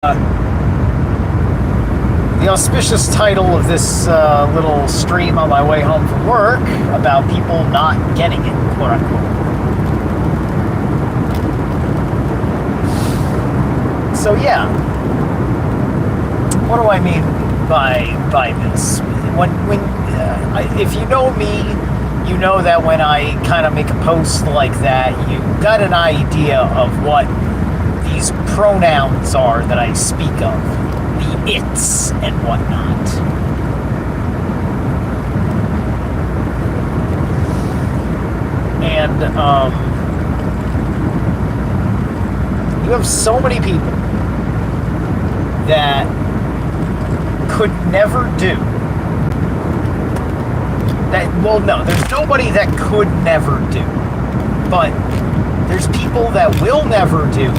The auspicious title of this little stream on my way home from work about people not getting it, quote unquote. So yeah, what do I mean by this? If you know me, you know that when I kind of make a post like that, you got an idea of what these pronouns are that I speak of, the its and whatnot. And you have so many people that could never do that. Well, no, there's nobody that could never do, but there's people that will never do,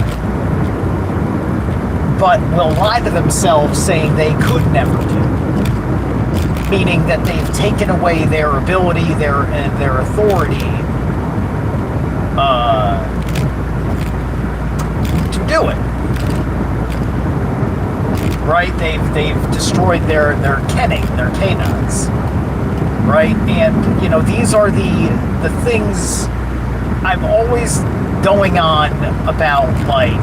but will lie to themselves saying they could never do, meaning that they've taken away their ability, their authority to do it. Right? They've destroyed their kenning, their canines. Right? And, you know, these are the things I'm always going on about, like,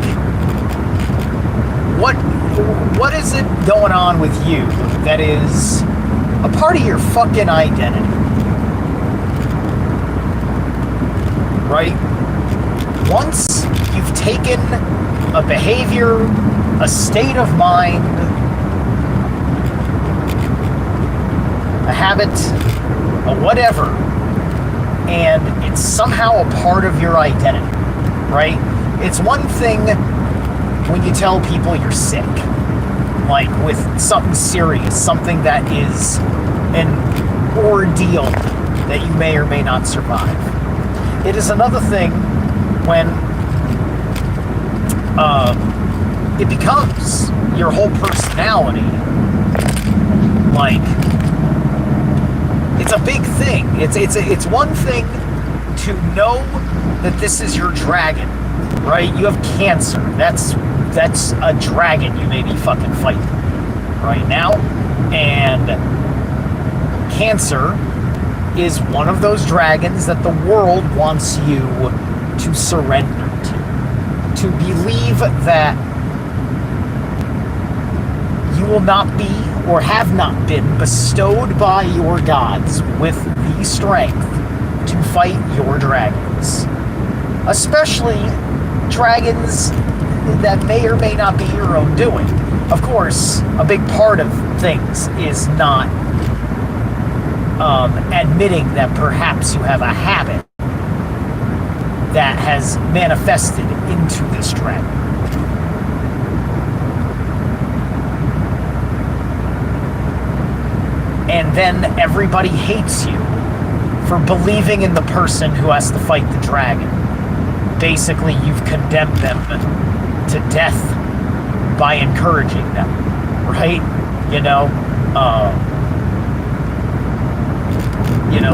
what is it going on with you that is a part of your fucking identity? Right? Once you've taken a behavior, a state of mind, a habit, a whatever, and it's somehow a part of your identity, right? It's one thing when you tell people you're sick, like with something serious, something that is an ordeal that you may or may not survive. It is another thing when it becomes your whole personality. Like, it's a big thing. It's one thing to know that this is your dragon, right? You have cancer. That's a dragon you may be fucking fighting right now. And cancer is one of those dragons that the world wants you to surrender to believe that you will not be or have not been bestowed by your gods with the strength to fight your dragons. Especially dragons that may or may not be your own doing. Of course, a big part of things is not admitting that perhaps you have a habit that has manifested into this dragon. And then everybody hates you for believing in the person who has to fight the dragon. Basically, you've condemned them to death by encouraging them, right? You know,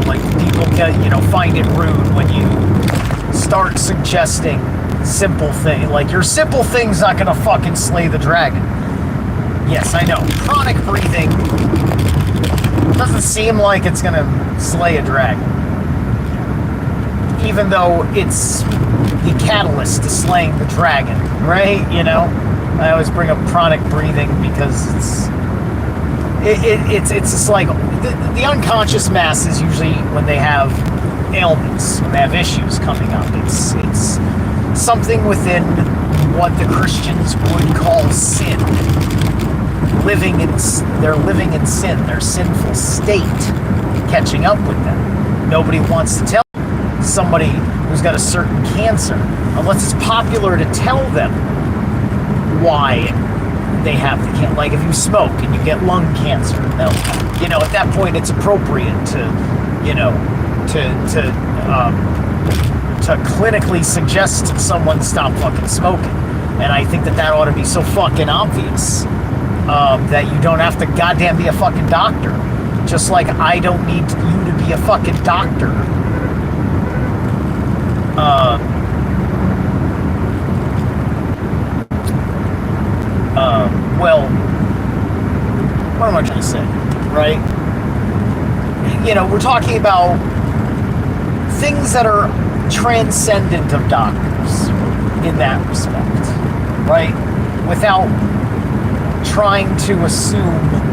like people find it rude when you start suggesting simple things, like your simple thing's not gonna fucking slay the dragon. Yes, I know. Chronic breathing doesn't seem like it's gonna slay a dragon, even though it's the catalyst to slaying the dragon, right? You know, I always bring up chronic breathing because it's just like the unconscious masses usually when they have ailments, when they have issues coming up, it's something within what the Christians would call sin. They're living in sin, their sinful state catching up with them. Nobody wants to tell somebody who's got a certain cancer, unless it's popular to tell them why they have the cancer. Like if you smoke and you get lung cancer, at that point it's appropriate to clinically suggest someone stop fucking smoking. And I think that ought to be so fucking obvious that you don't have to goddamn be a fucking doctor. Just like I don't need you to be a fucking doctor well, what am I trying to say, right? We're talking about things that are transcendent of doctors in that respect, right? Without trying to assume